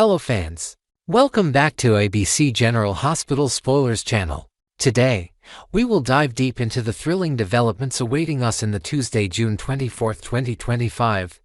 Hello fans! Welcome back to ABC General Hospital Spoilers channel. Today, we will dive deep into the thrilling developments awaiting us in the Tuesday, June 24, 2025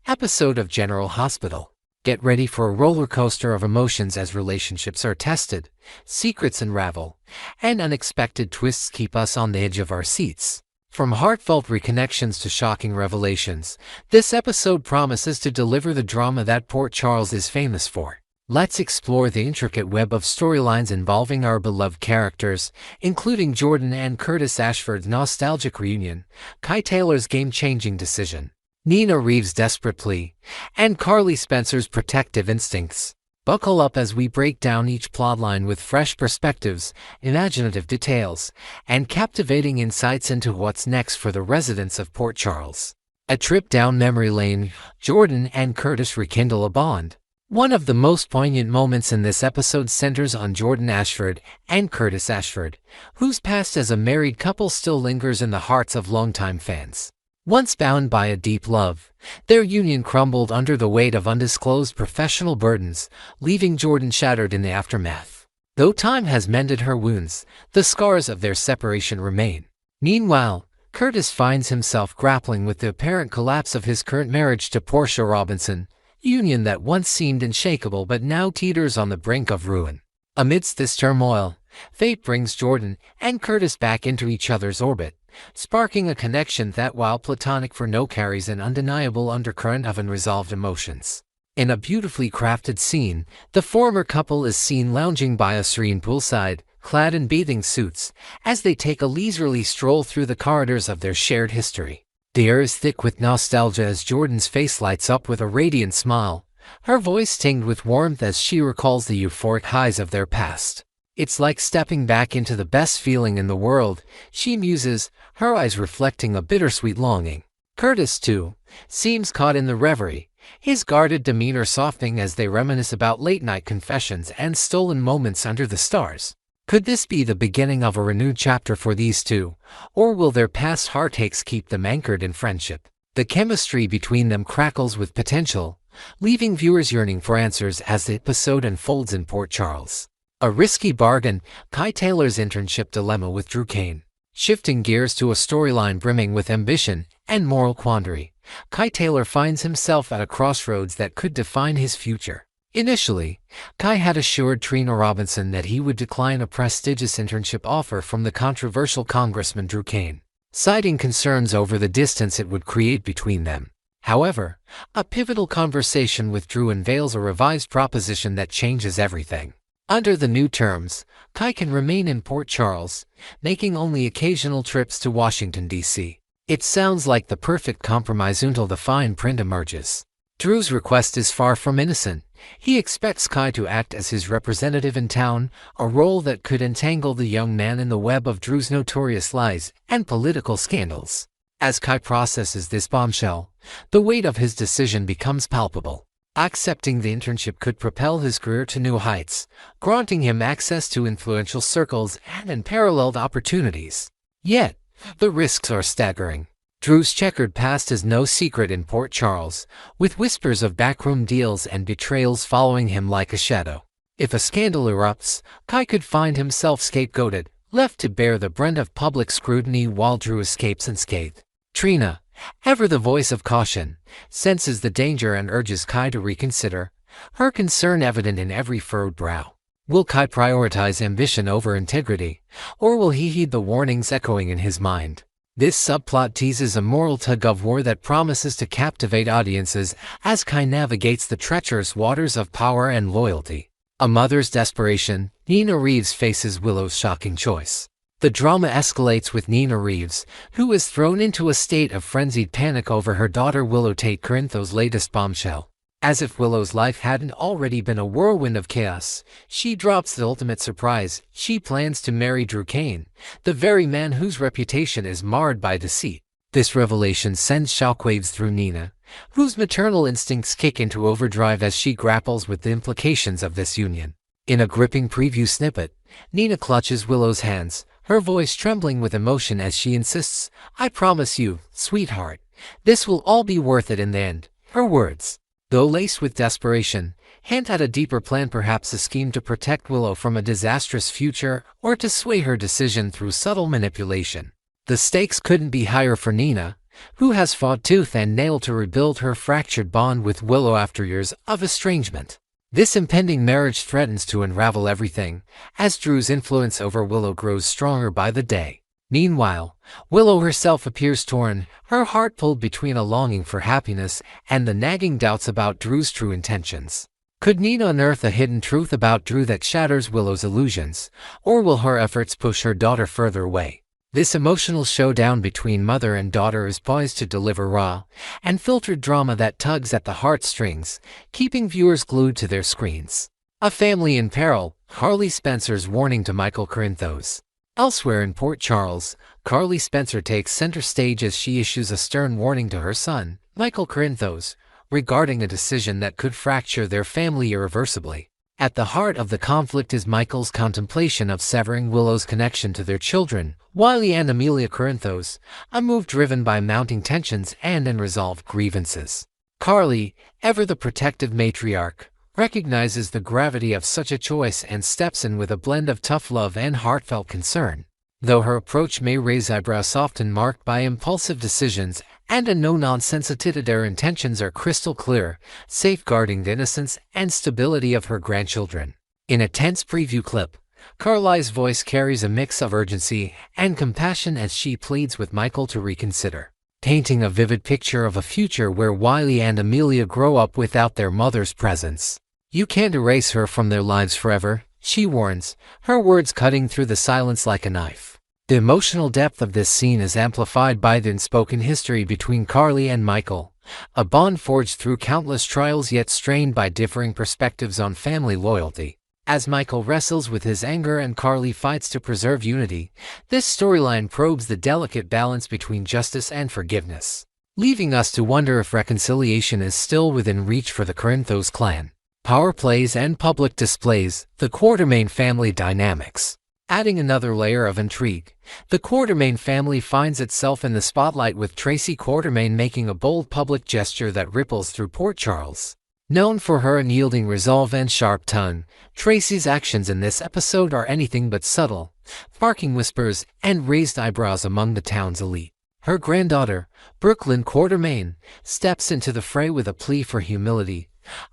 episode of General Hospital. Get ready for a roller coaster of emotions as relationships are tested, secrets unravel, and unexpected twists keep us on the edge of our seats. From heartfelt reconnections to shocking revelations, this episode promises to deliver the drama that Port Charles is famous for. Let's explore the intricate web of storylines involving our beloved characters, including Jordan and Curtis Ashford's nostalgic reunion, Kai Taylor's game-changing decision, Nina Reeves' desperate plea, and Carly Spencer's protective instincts. Buckle up as we break down each plotline with fresh perspectives, imaginative details, and captivating insights into what's next for the residents of Port Charles. A trip down memory lane, Jordan and Curtis rekindle a bond. One of the most poignant moments in this episode centers on Jordan Ashford and Curtis Ashford, whose past as a married couple still lingers in the hearts of longtime fans. Once bound by a deep love, their union crumbled under the weight of undisclosed professional burdens, leaving Jordan shattered in the aftermath. Though time has mended her wounds, the scars of their separation remain. Meanwhile, Curtis finds himself grappling with the apparent collapse of his current marriage to Portia Robinson, a union that once seemed unshakable but now teeters on the brink of ruin. Amidst this turmoil, fate brings Jordan and Curtis back into each other's orbit, sparking a connection that, while platonic for no, carries an undeniable undercurrent of unresolved emotions. In a beautifully crafted scene, the former couple is seen lounging by a serene poolside, clad in bathing suits, as they take a leisurely stroll through the corridors of their shared history. The air is thick with nostalgia as Jordan's face lights up with a radiant smile, her voice tinged with warmth as she recalls the euphoric highs of their past. It's like stepping back into the best feeling in the world, she muses, her eyes reflecting a bittersweet longing. Curtis, too, seems caught in the reverie, his guarded demeanor softening as they reminisce about late-night confessions and stolen moments under the stars. Could this be the beginning of a renewed chapter for these two, or will their past heartaches keep them anchored in friendship? The chemistry between them crackles with potential, leaving viewers yearning for answers as the episode unfolds in Port Charles. A risky bargain, Kai Taylor's internship dilemma with Drew Cain. Shifting gears to a storyline brimming with ambition and moral quandary, Kai Taylor finds himself at a crossroads that could define his future. Initially, Kai had assured Trina Robinson that he would decline a prestigious internship offer from the controversial Congressman Drew Cain, citing concerns over the distance it would create between them. However, a pivotal conversation with Drew unveils a revised proposition that changes everything. Under the new terms, Kai can remain in Port Charles, making only occasional trips to Washington, D.C. It sounds like the perfect compromise until the fine print emerges. Drew's request is far from innocent. He expects Kai to act as his representative in town, a role that could entangle the young man in the web of Drew's notorious lies and political scandals. As Kai processes this bombshell, the weight of his decision becomes palpable. Accepting the internship could propel his career to new heights, granting him access to influential circles and unparalleled opportunities. Yet, the risks are staggering. Drew's checkered past is no secret in Port Charles, with whispers of backroom deals and betrayals following him like a shadow. If a scandal erupts, Kai could find himself scapegoated, left to bear the brunt of public scrutiny while Drew escapes unscathed. Trina, ever the voice of caution, senses the danger and urges Kai to reconsider, her concern evident in every furrowed brow. Will Kai prioritize ambition over integrity, or will he heed the warnings echoing in his mind? This subplot teases a moral tug-of-war that promises to captivate audiences as Kai navigates the treacherous waters of power and loyalty. A mother's desperation, Nina Reeves faces Willow's shocking choice. The drama escalates with Nina Reeves, who is thrown into a state of frenzied panic over her daughter Willow Tate Corinthos' latest bombshell. As if Willow's life hadn't already been a whirlwind of chaos, she drops the ultimate surprise. She plans to marry Drew Cain, the very man whose reputation is marred by deceit. This revelation sends shockwaves through Nina, whose maternal instincts kick into overdrive as she grapples with the implications of this union. In a gripping preview snippet, Nina clutches Willow's hands, her voice trembling with emotion as she insists, "I promise you, sweetheart, this will all be worth it in the end." Her words, though laced with desperation, hint at a deeper plan, perhaps a scheme to protect Willow from a disastrous future or to sway her decision through subtle manipulation. The stakes couldn't be higher for Nina, who has fought tooth and nail to rebuild her fractured bond with Willow after years of estrangement. This impending marriage threatens to unravel everything, as Drew's influence over Willow grows stronger by the day. Meanwhile, Willow herself appears torn, her heart pulled between a longing for happiness and the nagging doubts about Drew's true intentions. Could Nina unearth a hidden truth about Drew that shatters Willow's illusions, or will her efforts push her daughter further away? This emotional showdown between mother and daughter is poised to deliver raw and filtered drama that tugs at the heartstrings, keeping viewers glued to their screens. A family in peril, Carly Spencer's warning to Michael Corinthos. Elsewhere in Port Charles, Carly Spencer takes center stage as she issues a stern warning to her son, Michael Corinthos, regarding a decision that could fracture their family irreversibly. At the heart of the conflict is Michael's contemplation of severing Willow's connection to their children, Wiley and Amelia Corinthos, a move driven by mounting tensions and unresolved grievances. Carly, ever the protective matriarch, recognizes the gravity of such a choice and steps in with a blend of tough love and heartfelt concern. Though her approach may raise eyebrows, often marked by impulsive decisions and a no-nonsense attitude, her intentions are crystal clear, safeguarding the innocence and stability of her grandchildren. In a tense preview clip, Carly's voice carries a mix of urgency and compassion as she pleads with Michael to reconsider, painting a vivid picture of a future where Wiley and Amelia grow up without their mother's presence. "You can't erase her from their lives forever," she warns, her words cutting through the silence like a knife. The emotional depth of this scene is amplified by the unspoken history between Carly and Michael, a bond forged through countless trials yet strained by differing perspectives on family loyalty. As Michael wrestles with his anger and Carly fights to preserve unity, this storyline probes the delicate balance between justice and forgiveness, leaving us to wonder if reconciliation is still within reach for the Corinthos clan. Power plays and public displays, the Quartermaine family dynamics. Adding another layer of intrigue, the Quartermaine family finds itself in the spotlight with Tracy Quartermaine making a bold public gesture that ripples through Port Charles. Known for her unyielding resolve and sharp tongue, Tracy's actions in this episode are anything but subtle, sparking whispers and raised eyebrows among the town's elite. Her granddaughter, Brooklyn Quartermaine, steps into the fray with a plea for humility,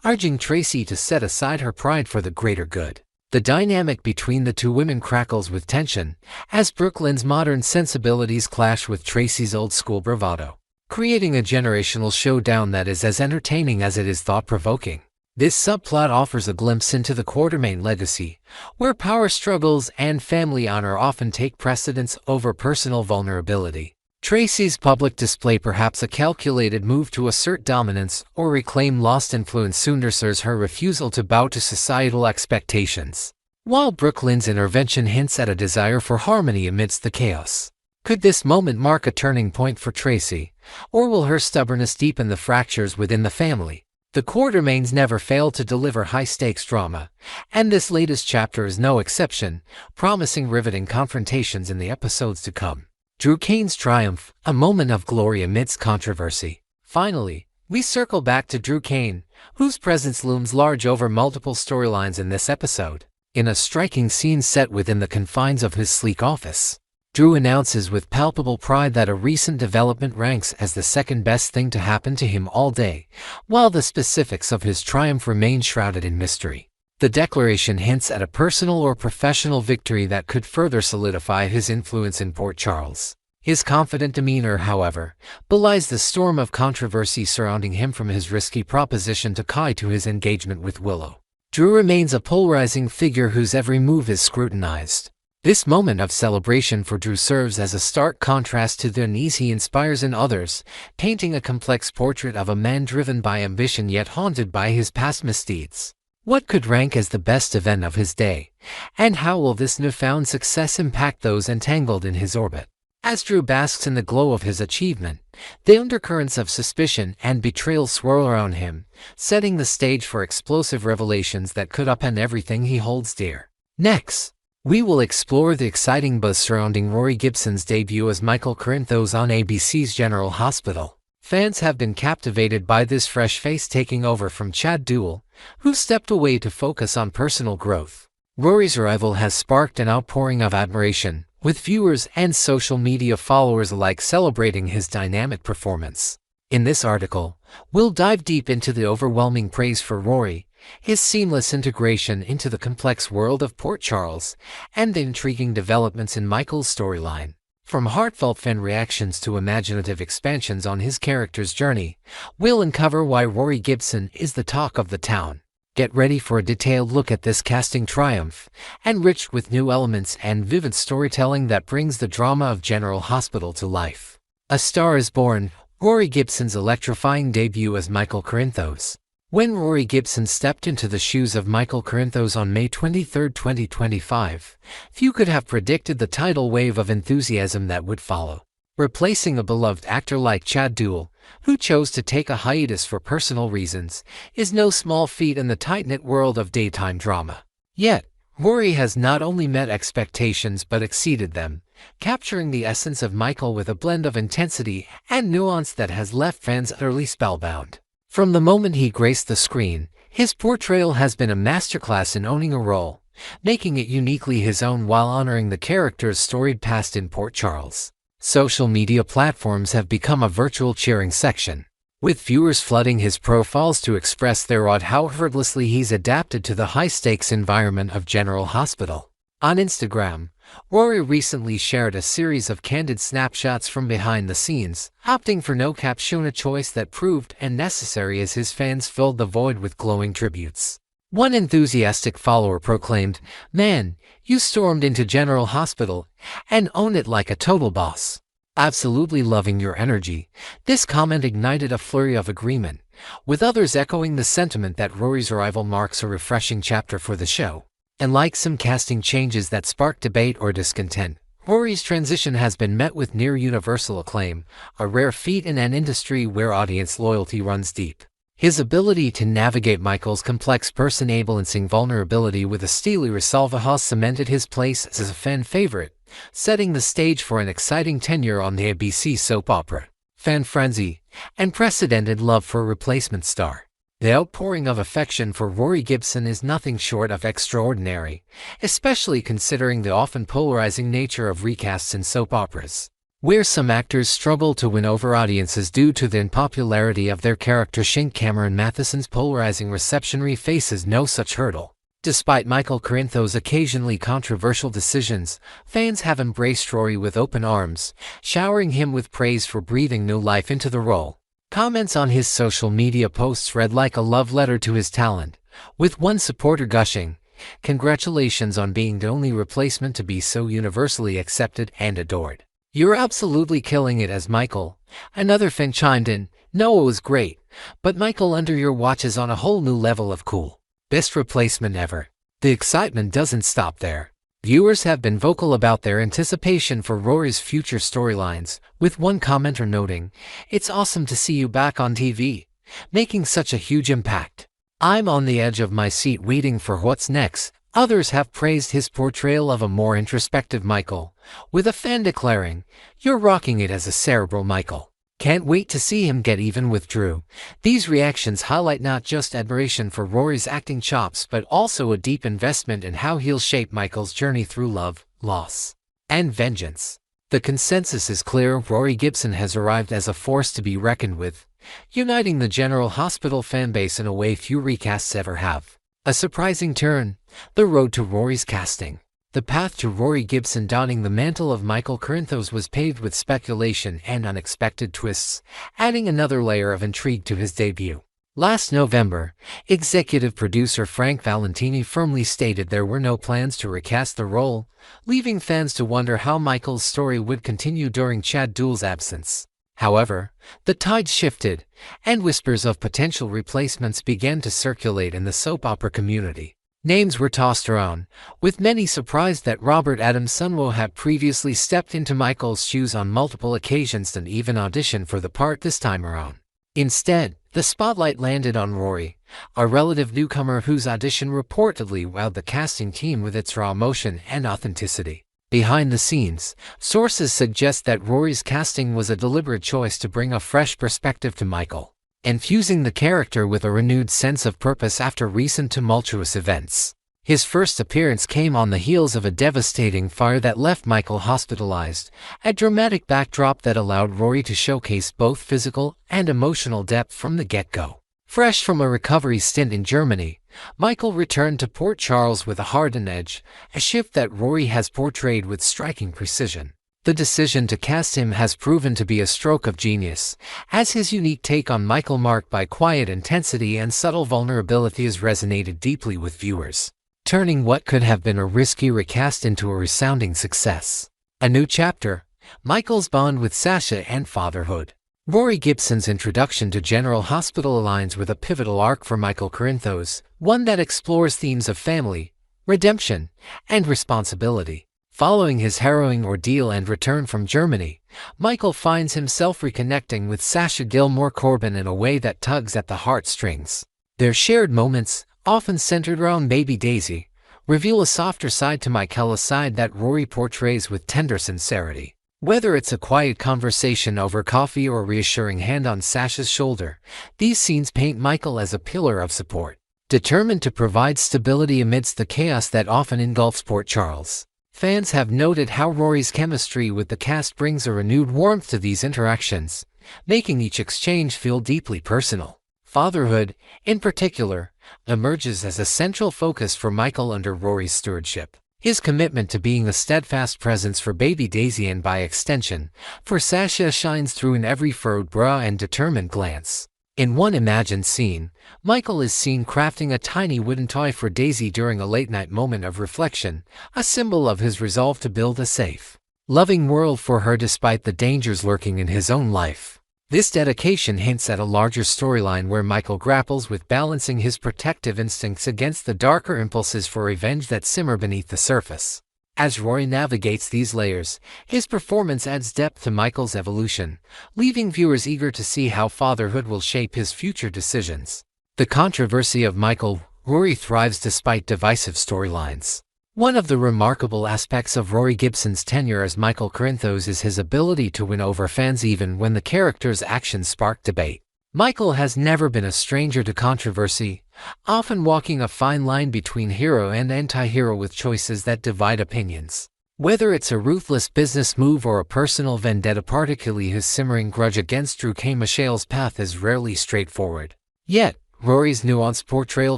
urging Tracy to set aside her pride for the greater good. The dynamic between the two women crackles with tension, as Brooklyn's modern sensibilities clash with Tracy's old-school bravado, creating a generational showdown that is as entertaining as it is thought-provoking. This subplot offers a glimpse into the Quartermaine legacy, where power struggles and family honor often take precedence over personal vulnerability. Tracy's public display, perhaps a calculated move to assert dominance or reclaim lost influence, underscores her refusal to bow to societal expectations, while Brooklyn's intervention hints at a desire for harmony amidst the chaos. Could this moment mark a turning point for Tracy, or will her stubbornness deepen the fractures within the family? The Quartermaines never fail to deliver high-stakes drama, and this latest chapter is no exception, promising riveting confrontations in the episodes to come. Drew Cain's triumph, a moment of glory amidst controversy. Finally, we circle back to Drew Cain, whose presence looms large over multiple storylines in this episode. In a striking scene set within the confines of his sleek office, Drew announces with palpable pride that a recent development ranks as the second best thing to happen to him all day, while the specifics of his triumph remain shrouded in mystery. The declaration hints at a personal or professional victory that could further solidify his influence in Port Charles. His confident demeanor, however, belies the storm of controversy surrounding him, from his risky proposition to Kai to his engagement with Willow. Drew remains a polarizing figure whose every move is scrutinized. This moment of celebration for Drew serves as a stark contrast to the unease he inspires in others, painting a complex portrait of a man driven by ambition yet haunted by his past misdeeds. What could rank as the best event of his day, and how will this newfound success impact those entangled in his orbit? As Drew basks in the glow of his achievement, the undercurrents of suspicion and betrayal swirl around him, setting the stage for explosive revelations that could upend everything he holds dear. Next, we will explore the exciting buzz surrounding Rory Gibson's debut as Michael Corinthos on ABC's General Hospital. Fans have been captivated by this fresh face taking over from Chad Duell, who stepped away to focus on personal growth. Rory's arrival has sparked an outpouring of admiration, with viewers and social media followers alike celebrating his dynamic performance. In this article, we'll dive deep into the overwhelming praise for Rory, his seamless integration into the complex world of Port Charles, and the intriguing developments in Michael's storyline. From heartfelt fan reactions to imaginative expansions on his character's journey, we'll uncover why Rory Gibson is the talk of the town. Get ready for a detailed look at this casting triumph, enriched with new elements and vivid storytelling that brings the drama of General Hospital to life. A Star is Born, Rory Gibson's electrifying debut as Michael Corinthos. When Rory Gibson stepped into the shoes of Michael Corinthos on May 23, 2025, few could have predicted the tidal wave of enthusiasm that would follow. Replacing a beloved actor like Chad Duell, who chose to take a hiatus for personal reasons, is no small feat in the tight-knit world of daytime drama. Yet, Rory has not only met expectations but exceeded them, capturing the essence of Michael with a blend of intensity and nuance that has left fans utterly spellbound. From the moment he graced the screen, his portrayal has been a masterclass in owning a role, making it uniquely his own while honoring the character's storied past in Port Charles. Social media platforms have become a virtual cheering section, with viewers flooding his profiles to express their awe at how effortlessly he's adapted to the high-stakes environment of General Hospital. On Instagram, Rory recently shared a series of candid snapshots from behind the scenes, opting for no caption, a choice that proved unnecessary as his fans filled the void with glowing tributes. One enthusiastic follower proclaimed, "Man, you stormed into General Hospital and owned it like a total boss. Absolutely loving your energy." This comment ignited a flurry of agreement, with others echoing the sentiment that Rory's arrival marks a refreshing chapter for the show. And like some casting changes that sparked debate or discontent, Rory's transition has been met with near universal acclaim, a rare feat in an industry where audience loyalty runs deep. His ability to navigate Michael's complex person-balancing vulnerability with a steely resolve has cemented his place as a fan favorite, setting the stage for an exciting tenure on the ABC soap opera. Fan frenzy, unprecedented love for a replacement star. The outpouring of affection for Rory Gibson is nothing short of extraordinary, especially considering the often polarizing nature of recasts in soap operas, where some actors struggle to win over audiences due to the unpopularity of their character. Cameron Matheson's polarizing reception faces no such hurdle. Despite Michael Corinthos' occasionally controversial decisions, fans have embraced Rory with open arms, showering him with praise for breathing new life into the role. Comments on his social media posts read like a love letter to his talent, with one supporter gushing, "Congratulations on being the only replacement to be so universally accepted and adored. You're absolutely killing it as Michael." Another fan chimed in, "Noah was great, but Michael under your watch is on a whole new level of cool. Best replacement ever." The excitement doesn't stop there. Viewers have been vocal about their anticipation for Rory's future storylines, with one commenter noting, "It's awesome to see you back on TV, making such a huge impact. I'm on the edge of my seat waiting for what's next." Others have praised his portrayal of a more introspective Michael, with a fan declaring, "You're rocking it as a cerebral Michael. Can't wait to see him get even with Drew." These reactions highlight not just admiration for Rory's acting chops but also a deep investment in how he'll shape Michael's journey through love, loss, and vengeance. The consensus is clear: Rory Gibson has arrived as a force to be reckoned with, uniting the General Hospital fanbase in a way few recasts ever have. A surprising turn, the road to Rory's casting. The path to Rory Gibson donning the mantle of Michael Corinthos was paved with speculation and unexpected twists, adding another layer of intrigue to his debut. Last November, executive producer Frank Valentini firmly stated there were no plans to recast the role, leaving fans to wonder how Michael's story would continue during Chad Duell's absence. However, the tide shifted, and whispers of potential replacements began to circulate in the soap opera community. Names were tossed around, with many surprised that Robert Adams Sunwo had previously stepped into Michael's shoes on multiple occasions and even auditioned for the part this time around. Instead, the spotlight landed on Rory, a relative newcomer whose audition reportedly wowed the casting team with its raw emotion and authenticity. Behind the scenes, sources suggest that Rory's casting was a deliberate choice to bring a fresh perspective to Michael, infusing the character with a renewed sense of purpose after recent tumultuous events. His first appearance came on the heels of a devastating fire that left Michael hospitalized, a dramatic backdrop that allowed Rory to showcase both physical and emotional depth from the get-go. Fresh from a recovery stint in Germany, Michael returned to Port Charles with a hardened edge, a shift that Rory has portrayed with striking precision. The decision to cast him has proven to be a stroke of genius, as his unique take on Michael, marked by quiet intensity and subtle vulnerability, has resonated deeply with viewers, turning what could have been a risky recast into a resounding success. A new chapter, Michael's bond with Sasha and fatherhood. Rory Gibson's introduction to General Hospital aligns with a pivotal arc for Michael Corinthos, one that explores themes of family, redemption, and responsibility. Following his harrowing ordeal and return from Germany, Michael finds himself reconnecting with Sasha Gilmore Corbin in a way that tugs at the heartstrings. Their shared moments, often centered around baby Daisy, reveal a softer side to Michael, a side that Rory portrays with tender sincerity. Whether it's a quiet conversation over coffee or a reassuring hand on Sasha's shoulder, these scenes paint Michael as a pillar of support, determined to provide stability amidst the chaos that often engulfs Port Charles. Fans have noted how Rory's chemistry with the cast brings a renewed warmth to these interactions, making each exchange feel deeply personal. Fatherhood, in particular, emerges as a central focus for Michael under Rory's stewardship. His commitment to being a steadfast presence for baby Daisy and, by extension, for Sasha shines through in every furrowed brow and determined glance. In one imagined scene, Michael is seen crafting a tiny wooden toy for Daisy during a late-night moment of reflection, a symbol of his resolve to build a safe, loving world for her despite the dangers lurking in his own life. This dedication hints at a larger storyline where Michael grapples with balancing his protective instincts against the darker impulses for revenge that simmer beneath the surface. As Rory navigates these layers, his performance adds depth to Michael's evolution, leaving viewers eager to see how fatherhood will shape his future decisions. The controversy of Michael, Rory thrives despite divisive storylines. One of the remarkable aspects of Rory Gibson's tenure as Michael Corinthos is his ability to win over fans even when the character's actions spark debate. Michael has never been a stranger to controversy, often walking a fine line between hero and anti-hero with choices that divide opinions. Whether it's a ruthless business move or a personal vendetta, particularly his simmering grudge against Drew Michel's path is rarely straightforward. Yet, Rory's nuanced portrayal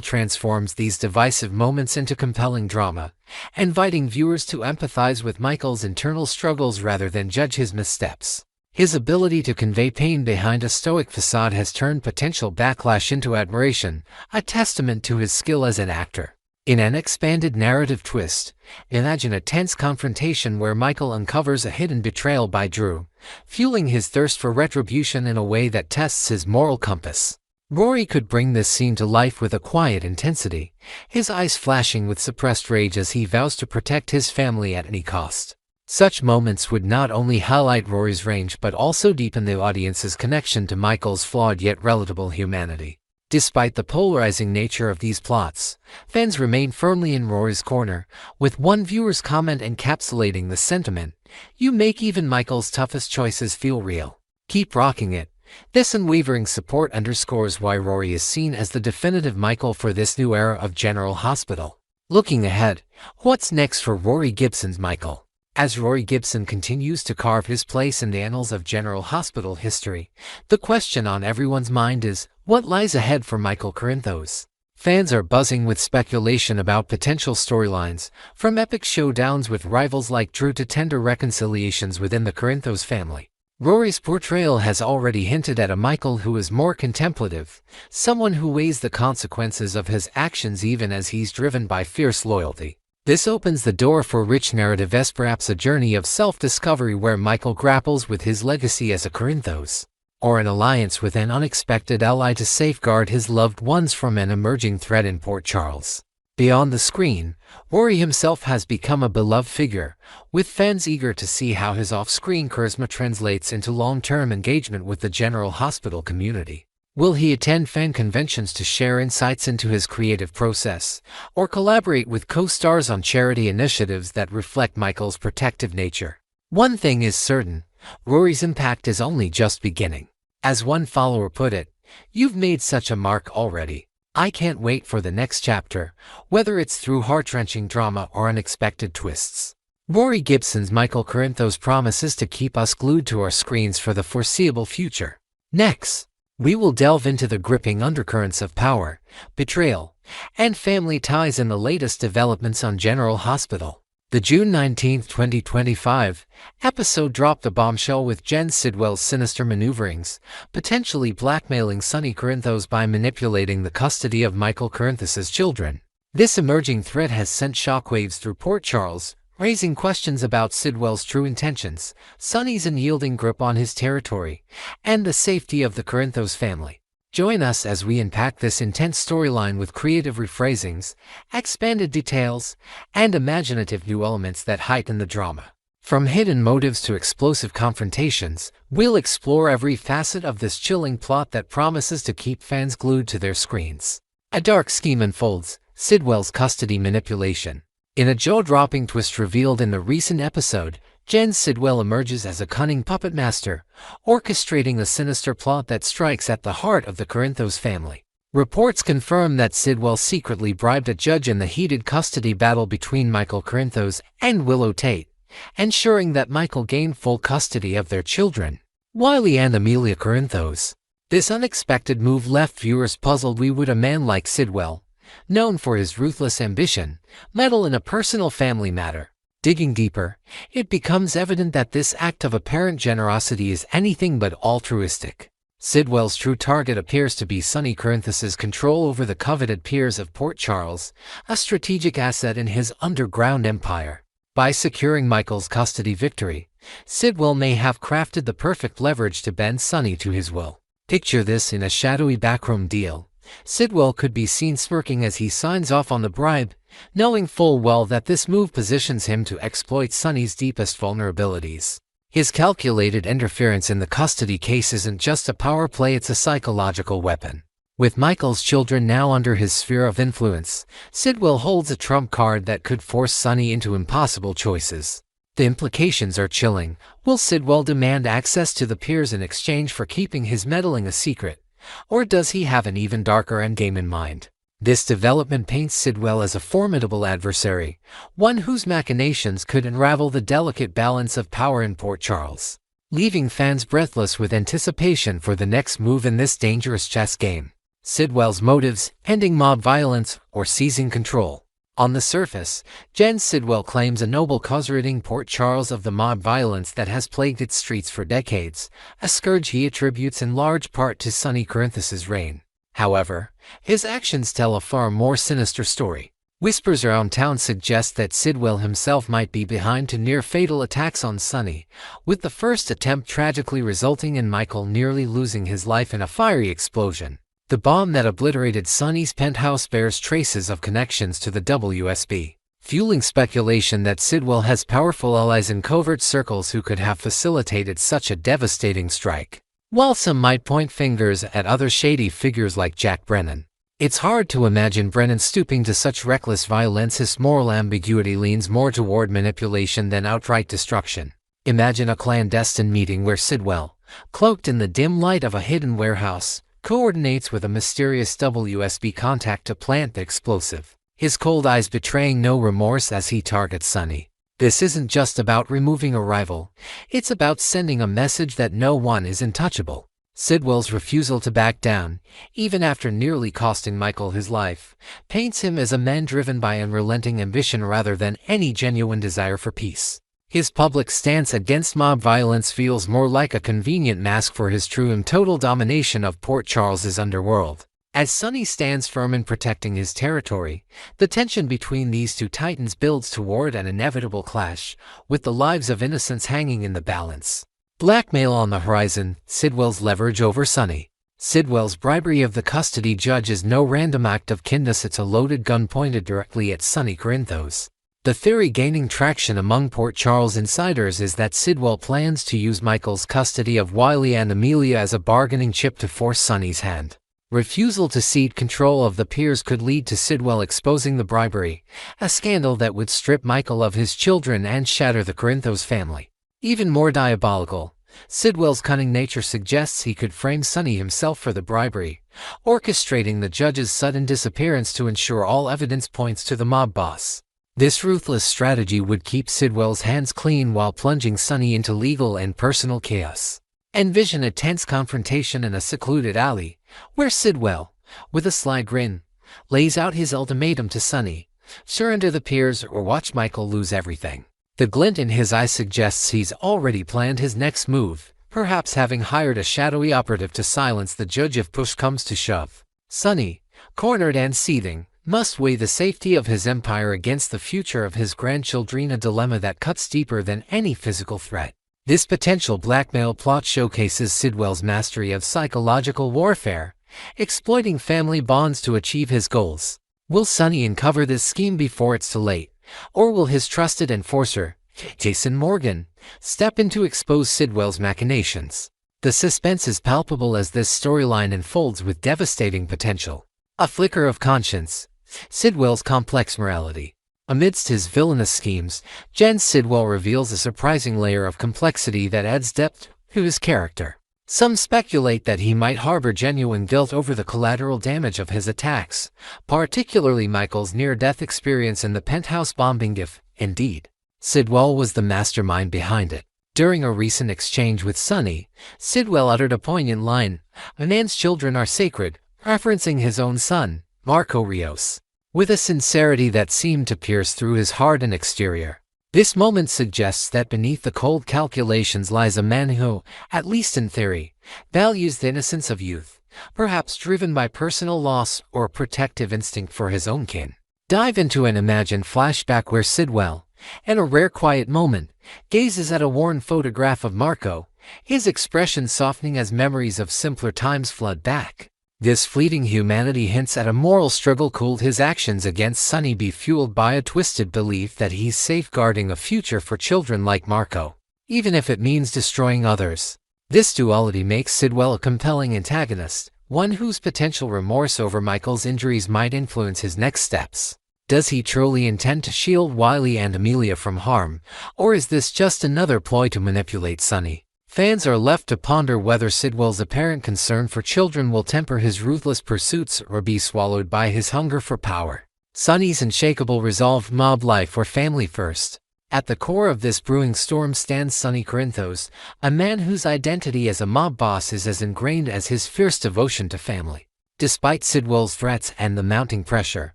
transforms these divisive moments into compelling drama, inviting viewers to empathize with Michael's internal struggles rather than judge his missteps. His ability to convey pain behind a stoic facade has turned potential backlash into admiration, a testament to his skill as an actor. In an expanded narrative twist, imagine a tense confrontation where Michael uncovers a hidden betrayal by Drew, fueling his thirst for retribution in a way that tests his moral compass. Rory could bring this scene to life with a quiet intensity, his eyes flashing with suppressed rage as he vows to protect his family at any cost. Such moments would not only highlight Rory's range but also deepen the audience's connection to Michael's flawed yet relatable humanity. Despite the polarizing nature of these plots, fans remain firmly in Rory's corner, with one viewer's comment encapsulating the sentiment, "You make even Michael's toughest choices feel real. Keep rocking it." This unwavering support underscores why Rory is seen as the definitive Michael for this new era of General Hospital. Looking ahead, what's next for Rory Gibson's Michael? As Rory Gibson continues to carve his place in the annals of General Hospital history, the question on everyone's mind is, what lies ahead for Michael Corinthos? Fans are buzzing with speculation about potential storylines, from epic showdowns with rivals like Drew to tender reconciliations within the Corinthos family. Rory's portrayal has already hinted at a Michael who is more contemplative, someone who weighs the consequences of his actions even as he's driven by fierce loyalty. This opens the door for rich narrative, perhaps a journey of self-discovery where Michael grapples with his legacy as a Corinthos, or an alliance with an unexpected ally to safeguard his loved ones from an emerging threat in Port Charles. Beyond the screen, Rory himself has become a beloved figure, with fans eager to see how his off-screen charisma translates into long-term engagement with the General Hospital community. Will he attend fan conventions to share insights into his creative process, or collaborate with co-stars on charity initiatives that reflect Michael's protective nature? One thing is certain, Rory's impact is only just beginning. As one follower put it, "You've made such a mark already. I can't wait for the next chapter, whether it's through heart-wrenching drama or unexpected twists." Rory Gibson's Michael Corinthos promises to keep us glued to our screens for the foreseeable future. Next, we will delve into the gripping undercurrents of power, betrayal, and family ties in the latest developments on General Hospital. The June 19, 2025 episode dropped a bombshell with Jen Sidwell's sinister maneuverings, potentially blackmailing Sonny Corinthos by manipulating the custody of Michael Corinthos' children. This emerging threat has sent shockwaves through Port Charles, raising questions about Sidwell's true intentions, Sonny's unyielding grip on his territory, and the safety of the Corinthos family. Join us as we unpack this intense storyline with creative rephrasings, expanded details, and imaginative new elements that heighten the drama. From hidden motives to explosive confrontations, we'll explore every facet of this chilling plot that promises to keep fans glued to their screens. A dark scheme unfolds, Sidwell's custody manipulation. In a jaw-dropping twist revealed in the recent episode, Jen Sidwell emerges as a cunning puppet master, orchestrating a sinister plot that strikes at the heart of the Corinthos family. Reports confirm that Sidwell secretly bribed a judge in the heated custody battle between Michael Corinthos and Willow Tate, ensuring that Michael gained full custody of their children, Wiley and Amelia Corinthos. This unexpected move left viewers puzzled. Why would a man like Sidwell, known for his ruthless ambition, meddle in a personal family matter? Digging deeper, it becomes evident that this act of apparent generosity is anything but altruistic. Sidwell's true target appears to be Sonny Corinthos' control over the coveted peers of Port Charles, a strategic asset in his underground empire. By securing Michael's custody victory, Sidwell may have crafted the perfect leverage to bend Sonny to his will. Picture this in a shadowy backroom deal. Sidwell could be seen smirking as he signs off on the bribe, knowing full well that this move positions him to exploit Sonny's deepest vulnerabilities. His calculated interference in the custody case isn't just a power play, it's a psychological weapon. With Michael's children now under his sphere of influence, Sidwell holds a trump card that could force Sonny into impossible choices. The implications are chilling. Will Sidwell demand access to the peers in exchange for keeping his meddling a secret? Or does he have an even darker endgame in mind? This development paints Sidwell as a formidable adversary, one whose machinations could unravel the delicate balance of power in Port Charles, leaving fans breathless with anticipation for the next move in this dangerous chess game. Sidwell's motives: ending mob violence or seizing control. On the surface, Jen Sidwell claims a noble cause, ridding Port Charles of the mob violence that has plagued its streets for decades, a scourge he attributes in large part to Sonny Corinthos' reign. However, his actions tell a far more sinister story. Whispers around town suggest that Sidwell himself might be behind two near-fatal attacks on Sonny, with the first attempt tragically resulting in Michael nearly losing his life in a fiery explosion. The bomb that obliterated Sonny's penthouse bears traces of connections to the WSB, fueling speculation that Sidwell has powerful allies in covert circles who could have facilitated such a devastating strike. While some might point fingers at other shady figures like Jack Brennan, it's hard to imagine Brennan stooping to such reckless violence. His moral ambiguity leans more toward manipulation than outright destruction. Imagine a clandestine meeting where Sidwell, cloaked in the dim light of a hidden warehouse, coordinates with a mysterious WSB contact to plant the explosive, his cold eyes betraying no remorse as he targets Sonny. This isn't just about removing a rival, it's about sending a message that no one is untouchable. Sidwell's refusal to back down, even after nearly costing Michael his life, paints him as a man driven by unrelenting ambition rather than any genuine desire for peace. His public stance against mob violence feels more like a convenient mask for his true and total domination of Port Charles's underworld. As Sonny stands firm in protecting his territory, the tension between these two titans builds toward an inevitable clash, with the lives of innocents hanging in the balance. Blackmail on the horizon, Sidwell's leverage over Sonny. Sidwell's bribery of the custody judge is no random act of kindness, it's a loaded gun pointed directly at Sonny Corinthos. The theory gaining traction among Port Charles insiders is that Sidwell plans to use Michael's custody of Wiley and Amelia as a bargaining chip to force Sonny's hand. Refusal to cede control of the Piers could lead to Sidwell exposing the bribery, a scandal that would strip Michael of his children and shatter the Corinthos family. Even more diabolical, Sidwell's cunning nature suggests he could frame Sonny himself for the bribery, orchestrating the judge's sudden disappearance to ensure all evidence points to the mob boss. This ruthless strategy would keep Sidwell's hands clean while plunging Sonny into legal and personal chaos. Envision a tense confrontation in a secluded alley, where Sidwell, with a sly grin, lays out his ultimatum to Sonny: surrender the Piers or watch Michael lose everything. The glint in his eye suggests he's already planned his next move, perhaps having hired a shadowy operative to silence the judge if push comes to shove. Sonny, cornered and seething, must weigh the safety of his empire against the future of his grandchildren, a dilemma that cuts deeper than any physical threat. This potential blackmail plot showcases Sidwell's mastery of psychological warfare, exploiting family bonds to achieve his goals. Will Sonny uncover this scheme before it's too late, or will his trusted enforcer, Jason Morgan, step in to expose Sidwell's machinations? The suspense is palpable as this storyline unfolds with devastating potential. A flicker of conscience. Sidwell's complex morality. Amidst his villainous schemes, Jens Sidwell reveals a surprising layer of complexity that adds depth to his character. Some speculate that he might harbor genuine guilt over the collateral damage of his attacks, particularly Michael's near-death experience in the penthouse bombing if, indeed, Sidwell was the mastermind behind it. During a recent exchange with Sonny, Sidwell uttered a poignant line: "A man's children are sacred," referencing his own son, Marco Rios, with a sincerity that seemed to pierce through his heart and exterior. This moment suggests that beneath the cold calculations lies a man who, at least in theory, values the innocence of youth, perhaps driven by personal loss or protective instinct for his own kin. Dive into an imagined flashback where Sidwell, in a rare quiet moment, gazes at a worn photograph of Marco, his expression softening as memories of simpler times flood back. This fleeting humanity hints at a moral struggle. Could his actions against Sonny be fueled by a twisted belief that he's safeguarding a future for children like Marco, even if it means destroying others? This duality makes Sidwell a compelling antagonist, one whose potential remorse over Michael's injuries might influence his next steps. Does he truly intend to shield Wiley and Amelia from harm, or is this just another ploy to manipulate Sonny? Fans are left to ponder whether Sidwell's apparent concern for children will temper his ruthless pursuits or be swallowed by his hunger for power. Sonny's unshakable resolve, mob life or family first. At the core of this brewing storm stands Sonny Corinthos, a man whose identity as a mob boss is as ingrained as his fierce devotion to family. Despite Sidwell's threats and the mounting pressure,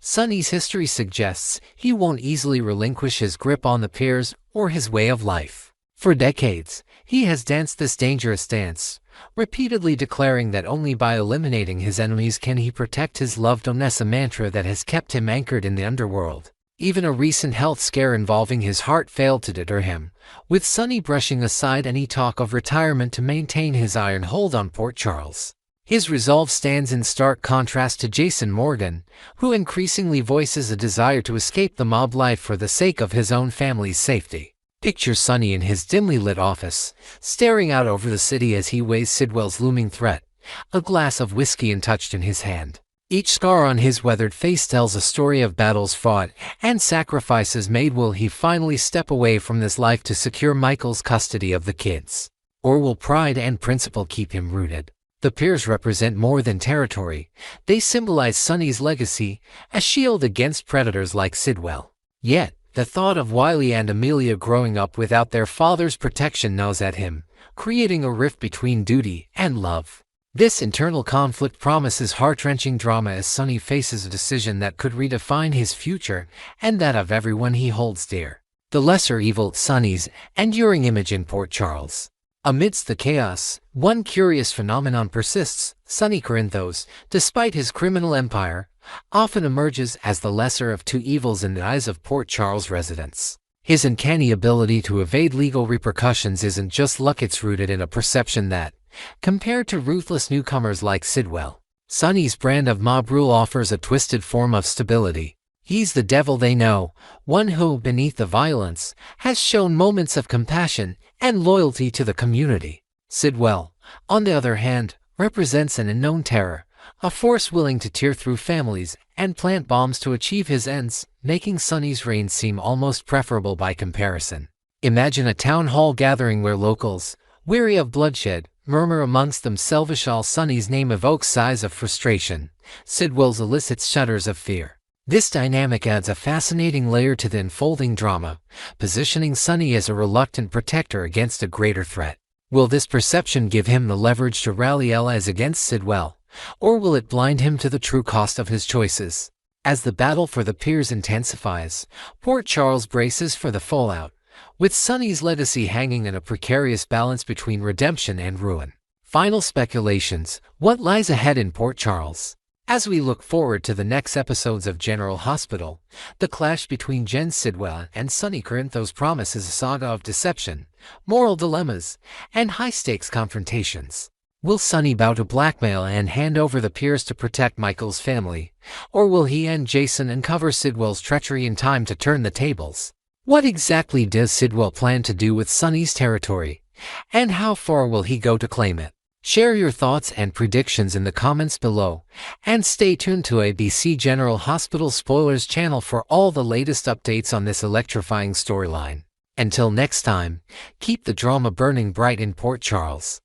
Sonny's history suggests he won't easily relinquish his grip on the Piers or his way of life. For decades, he has danced this dangerous dance, repeatedly declaring that only by eliminating his enemies can he protect his loved Onessa, mantra that has kept him anchored in the underworld. Even a recent health scare involving his heart failed to deter him, with Sonny brushing aside any talk of retirement to maintain his iron hold on Port Charles. His resolve stands in stark contrast to Jason Morgan, who increasingly voices a desire to escape the mob life for the sake of his own family's safety. Picture Sonny in his dimly lit office, staring out over the city as he weighs Sidwell's looming threat, a glass of whiskey untouched in his hand. Each scar on his weathered face tells a story of battles fought and sacrifices made. Will he finally step away from this life to secure Michael's custody of the kids? Or will pride and principle keep him rooted? The Piers represent more than territory. They symbolize Sonny's legacy, a shield against predators like Sidwell. Yet, the thought of Wiley and Amelia growing up without their father's protection gnaws at him, creating a rift between duty and love. This internal conflict promises heart-wrenching drama as Sonny faces a decision that could redefine his future and that of everyone he holds dear. The lesser evil, Sonny's enduring image in Port Charles. Amidst the chaos, one curious phenomenon persists. Sonny Corinthos, despite his criminal empire, often emerges as the lesser of two evils in the eyes of Port Charles residents. His uncanny ability to evade legal repercussions isn't just luck, it's rooted in a perception that, compared to ruthless newcomers like Sidwell, Sonny's brand of mob rule offers a twisted form of stability. He's the devil they know, one who, beneath the violence, has shown moments of compassion and loyalty to the community. Sidwell, on the other hand, represents an unknown terror, a force willing to tear through families and plant bombs to achieve his ends, making Sonny's reign seem almost preferable by comparison. Imagine a town hall gathering where locals, weary of bloodshed, murmur amongst themselves while Sonny's name evokes sighs of frustration. Sidwell's elicits shudders of fear. This dynamic adds a fascinating layer to the unfolding drama, positioning Sonny as a reluctant protector against a greater threat. Will this perception give him the leverage to rally allies against Sidwell, or will it blind him to the true cost of his choices? As the battle for the peers intensifies, Port Charles braces for the fallout, with Sonny's legacy hanging in a precarious balance between redemption and ruin. Final speculations: what lies ahead in Port Charles? As we look forward to the next episodes of General Hospital, the clash between Jen Sidwell and Sonny Corinthos promises a saga of deception, moral dilemmas, and high-stakes confrontations. Will Sonny bow to blackmail and hand over the peers to protect Michael's family, or will he and Jason uncover Sidwell's treachery in time to turn the tables? What exactly does Sidwell plan to do with Sonny's territory, and how far will he go to claim it? Share your thoughts and predictions in the comments below, and stay tuned to ABC General Hospital Spoilers channel for all the latest updates on this electrifying storyline. Until next time, keep the drama burning bright in Port Charles.